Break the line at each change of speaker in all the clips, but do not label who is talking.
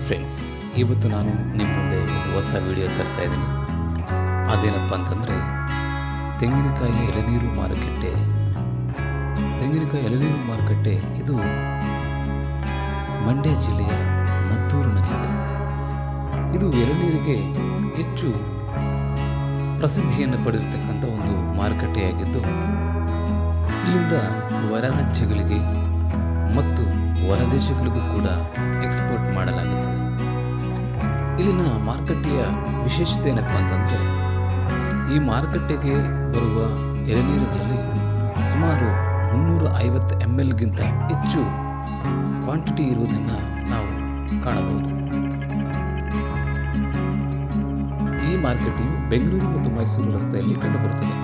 Friends, ಇವತ್ತು ನಾನು ನಿಮ್ಮ ಮುಂದೆ ಒಂದು ಹೊಸ ವಿಡಿಯೋ ತರ್ತಾ ಇದ್ದೀನಿ. ಅದೇನಪ್ಪ ಅಂತಂದರೆ ತೆಂಗಿನಕಾಯಿ ಎಳನೀರು ಮಾರುಕಟ್ಟೆ. ತೆಂಗಿನಕಾಯಿ ಎಳನೀರು ಮಾರುಕಟ್ಟೆ ಇದು ಮಂಡ್ಯ ಜಿಲ್ಲೆಯ ಮದ್ದೂರಿನಲ್ಲಿದೆ. ಇದು ಎಳನೀರಿಗೆ ಹೆಚ್ಚು ಪ್ರಸಿದ್ಧಿಯನ್ನು ಪಡೆದಿರ್ತಕ್ಕಂಥ ಒಂದು ಮಾರುಕಟ್ಟೆಯಾಗಿದ್ದು, ಇಲ್ಲಿಂದ ಹೊರ ರಾಜ್ಯಗಳಿಗೆ ಮತ್ತು ಹೊರ ದೇಶಗಳಿಗೂ ಕೂಡ ಎಕ್ಸ್ಪೋರ್ಟ್ ಮಾಡಲಾಗುತ್ತದೆ. ಇಲ್ಲಿನ ಮಾರುಕಟ್ಟೆಯ ವಿಶೇಷತೆ ಏನಪ್ಪ ಅಂತಂದರೆ, ಈ ಮಾರುಕಟ್ಟೆಗೆ ಬರುವ ಎಳನೀರುಗಳಲ್ಲಿ ಸುಮಾರು 350 ml ಹೆಚ್ಚು ಕ್ವಾಂಟಿಟಿ ಇರುವುದನ್ನು ನಾವು ಕಾಣಬಹುದು. ಈ ಮಾರುಕಟ್ಟೆಯು ಬೆಂಗಳೂರು ಮತ್ತು ಮೈಸೂರು ರಸ್ತೆಯಲ್ಲಿ ಕಂಡುಬರುತ್ತದೆ.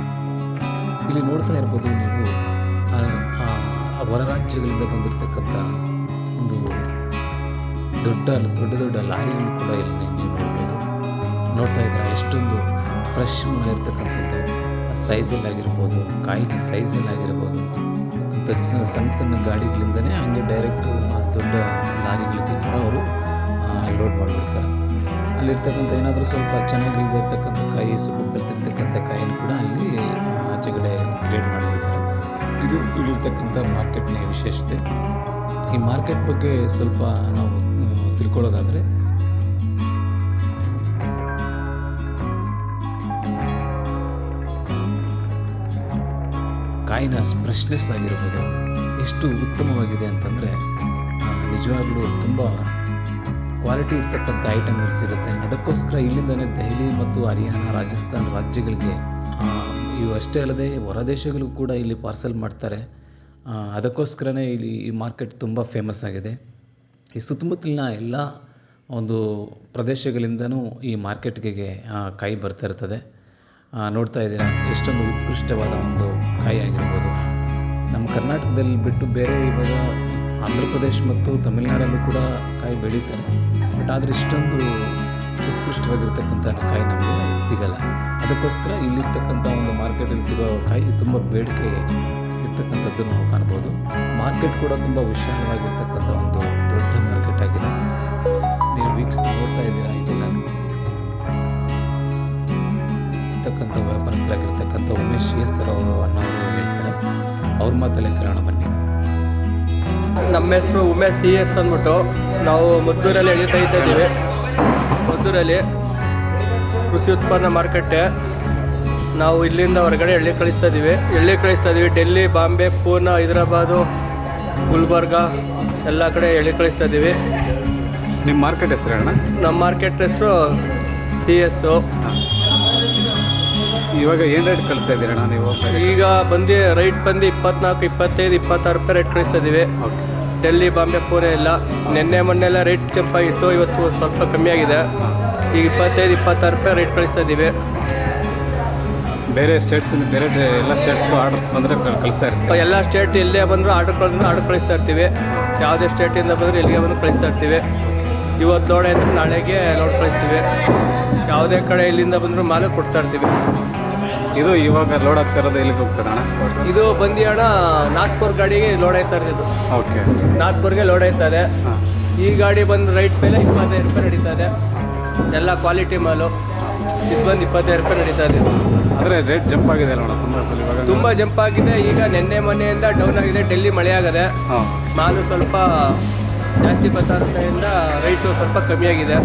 ಇಲ್ಲಿ ನೋಡ್ತಾ ಇರ್ಬೋದು ನೀವು ಹೊರ ರಾಜ್ಯಗಳಿಂದ ಬಂದಿರತಕ್ಕಂಥ ಒಂದು ದೊಡ್ಡ ಲಾರಿಗಳು ಕೂಡ ಇಲ್ಲಿ ನೀವು ನೋಡ್ತಾ ಇದ್ದೀರಾ. ಎಷ್ಟೊಂದು ಫ್ರೆಶ್ ಮಾಡಿರ್ತಕ್ಕಂಥದ್ದು ಸೈಜಲ್ಲಾಗಿರ್ಬೋದು, ಕಾಯಿನ ಸೈಜಲ್ಲಾಗಿರ್ಬೋದು, ಸಣ್ಣ ಸಣ್ಣ ಗಾಡಿಗಳಿಂದನೇ ಹಂಗೆ ಡೈರೆಕ್ಟು ದೊಡ್ಡ ಲಾರಿಗಳಿಗೆ ಕೂಡ ಅವರು ಲೋಡ್ ಮಾಡಿಬಿಡ್ತಾರೆ. ಅಲ್ಲಿರ್ತಕ್ಕಂಥ ಏನಾದರೂ ಸ್ವಲ್ಪ ಚೆನ್ನಾಗಿದೆ ಇರ್ತಕ್ಕಂಥ ಕಾಯಿ, ಸ್ವಲ್ಪ ಬೆಳೆದಿರ್ತಕ್ಕಂಥ ಕಾಯಿನ ಕೂಡ ಅಲ್ಲಿ ಆಚೆಗಡೆ ಗ್ರೇಡ್ ಮಾಡಿಬಿಡ್ತಾರೆ. ಇದು ಇಲ್ಲಿರ್ತಕ್ಕಂಥ ಮಾರ್ಕೆಟ್ನ ವಿಶೇಷತೆ. ಈ ಮಾರ್ಕೆಟ್ ಬಗ್ಗೆ ಸ್ವಲ್ಪ ನಾವು ತಿಳ್ಕೊಳ್ಳೋದಾದರೆ, ಕಾಯಿನ ಫ್ರೆಶ್ನೆಸ್ ಆಗಿರ್ಬೋದು ಎಷ್ಟು ಉತ್ತಮವಾಗಿದೆ ಅಂತಂದರೆ, ನಿಜವಾಗ್ಲೂ ತುಂಬ ಕ್ವಾಲಿಟಿ ಇರ್ತಕ್ಕಂಥ ಐಟಮ್ಗಳು ಸಿಗುತ್ತೆ. ಅದಕ್ಕೋಸ್ಕರ ಇಲ್ಲಿಂದನೇ ದೆಹಲಿ ಮತ್ತು ಹರಿಯಾಣ, ರಾಜಸ್ಥಾನ ರಾಜ್ಯಗಳಿಗೆ ಇವು ಅಷ್ಟೇ ಅಲ್ಲದೆ ಹೊರ ದೇಶಗಳಿಗೂ ಕೂಡ ಇಲ್ಲಿ ಪಾರ್ಸೆಲ್ ಮಾಡ್ತಾರೆ. ಅದಕ್ಕೋಸ್ಕರನೇ ಇಲ್ಲಿ ಈ ಮಾರ್ಕೆಟ್ ತುಂಬ ಫೇಮಸ್ ಆಗಿದೆ. ಈ ಸುತ್ತಮುತ್ತಲಿನ ಎಲ್ಲ ಒಂದು ಪ್ರದೇಶಗಳಿಂದನೂ ಈ ಮಾರ್ಕೆಟ್ಗೆ ಕಾಯಿ ಬರ್ತಾ ಇರ್ತದೆ. ನೋಡ್ತಾ ಇದ್ದೀರಾ ಎಷ್ಟೊಂದು ಉತ್ಕೃಷ್ಟವಾದ ಒಂದು ಕಾಯಿ ಆಗಿರ್ಬೋದು. ನಮ್ಮ ಕರ್ನಾಟಕದಲ್ಲಿ ಬಿಟ್ಟು ಬೇರೆ ಇವಾಗ ಆಂಧ್ರ ಪ್ರದೇಶ ಮತ್ತು ತಮಿಳುನಾಡಲ್ಲೂ ಕೂಡ ಕಾಯಿ ಬೆಳೀತಾರೆ. ಬಟ್ ಆದರೆ ಇಷ್ಟೊಂದು ಉತ್ಕೃಷ್ಟವಾಗಿರ್ತಕ್ಕಂಥ ಕಾಯಿ ನಮಗೆ ಸಿಗಲ್ಲ. ಅದಕ್ಕೋಸ್ಕರ ಇಲ್ಲಿರ್ತಕ್ಕಂಥ ಒಂದು ಮಾರ್ಕೆಟಲ್ಲಿ ಸಿಗೋ ಕಾಯಿ ತುಂಬ ಬೇಡಿಕೆ ಇರ್ತಕ್ಕಂಥದ್ದು ನಾವು ಕಾಣ್ಬೋದು. ಮಾರ್ಕೆಟ್ ಕೂಡ ತುಂಬ ವಿಶಾಲವಾಗಿರ್ತಕ್ಕಂಥ ಒಂದು ದೊಡ್ಡ ಮಾರ್ಕೆಟ್ ಆಗಿದೆ. ನೀವು ನೋಡ್ತಾ ಇದ್ದೀರಾ, ಇದೆಲ್ಲ ಇರ್ತಕ್ಕಂಥ ವ್ಯಾಪಾರಸ್ಥರಾಗಿರ್ತಕ್ಕಂಥ ಉಮೇಶ್ ಸರ್ ಅವರು ಅಣ್ಣವರು ಹೇಳ್ತಾರೆ. ಅವ್ರ ಮಾತಲ್ಲೇ ಕೇಳೋಣ ಬನ್ನಿ.
ನಮ್ಮ ಹೆಸರು ಉಮೇಶ್ ಅಂದ್ಬಿಟ್ಟು ನಾವು ಮದ್ದೂರಲ್ಲಿ ಎಳೆ ತೆಗಿತಾ ಇದ್ದೀವಿ. ಮದ್ದೂರಲ್ಲಿ ಕೃಷಿ ಉತ್ಪನ್ನ ಮಾರುಕಟ್ಟೆ. ನಾವು ಇಲ್ಲಿಂದ ಹೊರಗಡೆ ಎಳ್ಳೆ ಕಳಿಸ್ತಾ ಇದ್ದೀವಿ. ಡೆಲ್ಲಿ, ಬಾಂಬೆ, ಪೂನಾ, ಹೈದರಾಬಾದು, ಗುಲ್ಬರ್ಗ ಎಲ್ಲ ಕಡೆ ಎಳ್ಳೆ ಕಳಿಸ್ತಾ ಇದ್ದೀವಿ.
ನಿಮ್ಮ ಮಾರ್ಕೆಟ್ ಹೆಸರು ಅಣ್ಣ? ನಮ್ಮ
ಮಾರ್ಕೆಟ್ ಹೆಸರು CS.
ಇವಾಗ ಏನು ರೇಟ್ ಕಳಿಸ್ತಾ ಇದ್ದೀರಣ್ಣ ನೀವು?
ಈಗ ರೈಟ್ ಬಂದು 24, 25, 26 ರೂಪಾಯಿ ರೇಟ್ ಕಳಿಸ್ತಾ ಇದ್ದೀವಿ. ಡೆಲ್ಲಿ, ಬಾಂಬೆ, ಪೂನೆ ಎಲ್ಲ ಮೊನ್ನೆಲ್ಲ ರೇಟ್ ಜಂಪ್ ಆಗಿತ್ತು. ಇವತ್ತು ಸ್ವಲ್ಪ ಕಮ್ಮಿ ಆಗಿದೆ. ಈಗ 25, 26 ರೂಪಾಯಿ ರೇಟ್ ಕಳಿಸ್ತಾ ಇದ್ದೀವಿ.
ಬೇರೆ ಸ್ಟೇಟ್ಸಿಂದ ಎಲ್ಲ ಸ್ಟೇಟ್ಸ್ಗೂ ಆರ್ಡರ್ಸ್ ಬಂದರೆ ಕಳಿಸ್ತಾ ಇರ್ತೀವಿ.
ಎಲ್ಲ ಸ್ಟೇಟ್ ಇಲ್ಲೇ ಬಂದರೂ ಆರ್ಡರ್ ಕಳಿಸ್ತಾ ಇರ್ತೀವಿ. ಯಾವುದೇ ಸ್ಟೇಟಿಂದ ಬಂದರೆ ಇಲ್ಲಿಗೆ ಬಂದು ಕಳಿಸ್ತಾ ಇರ್ತೀವಿ. ಇವತ್ತು ಲೋಡ್ ಆಯಿತು, ನಾಳೆಗೆ ಲೋಡ್ ಕಳಿಸ್ತೀವಿ. ಯಾವುದೇ ಕಡೆ ಇಲ್ಲಿಂದ ಬಂದರೂ ಮಾಲು ಕೊಡ್ತಾ ಇರ್ತೀವಿ.
ಇದು ಇವಾಗ ಲೋಡ್ ಆಗ್ತಾ ಇರೋದು ಎಲ್ಲಿಗೆ ಹೋಗ್ತದೆ ಅಣ್ಣ?
ಇದು ಬಂದು ಅಣ್ಣ ನಾಗ್ಪುರ್ ಗಾಡಿಗೆ ಲೋಡ್ ಆಯ್ತಾ ಇರೋದು.
ಓಕೆ,
ನಾಗ್ಪುರ್ಗೆ ಲೋಡ್ ಆಯ್ತದೆ. ಈ ಗಾಡಿ ಬಂದು ರೈಟ್ ಮೇಲೆ 25 ರೂಪಾಯಿ ನಡೀತದೆ. ಎಲ್ಲ ಕ್ವಾಲಿಟಿ ಮಾಲು. ಇದು ಬಂದು 25 ರೂಪಾಯಿ ನಡೀತಾ ಇದೆ.
ಆದರೆ ರೇಟ್ ಜಂಪ್ ಆಗಿದೆ ಅಲ್ಲ
ತುಂಬ ಜಂಪ್ ಆಗಿದೆ. ಈಗ ಮೊನ್ನೆಯಿಂದ ಡೌನ್ ಆಗಿದೆ. ಡೆಲ್ಲಿ ಮಳೆ ಆಗದೆ, ಮಾಲು ಸ್ವಲ್ಪ ಜಾಸ್ತಿ 26 ರೂಪಾಯಿಂದ ರೈಟು ಸ್ವಲ್ಪ ಕಮ್ಮಿ ಆಗಿದೆ.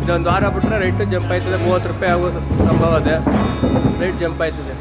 ಇದೊಂದು ವಾರ ಬಿಟ್ಟರೆ ರೈಟು ಜಂಪ್ ಆಯ್ತದೆ. 30 ರೂಪಾಯಿ ಆಗೋ ಸಂಭವ ಇದೆ. ರೇಟ್ ಜಂಪ್ ಆಯ್ತದೆ.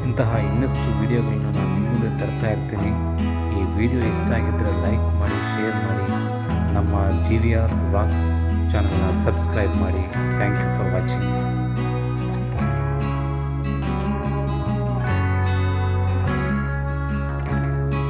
ಇಂತಹ ಇನ್ನಷ್ಟು ವಿಡಿಯೋಗಳನ್ನ ನಾನು ನಿಮ್ಮ ಮುಂದೆ ತರ್ತಾ ಇರ್ತೀನಿ. ಈ ವಿಡಿಯೋ ಇಷ್ಟ ಆಗಿದ್ದರೆ ಲೈಕ್ ಮಾಡಿ, ಶೇರ್ ಮಾಡಿ, ನಮ್ಮ GVR ವ್ಲಾಗ್ಸ್ ಚಾನಲ್ನ ಸಬ್ಸ್ಕ್ರೈಬ್ ಮಾಡಿ. Thank you for watching.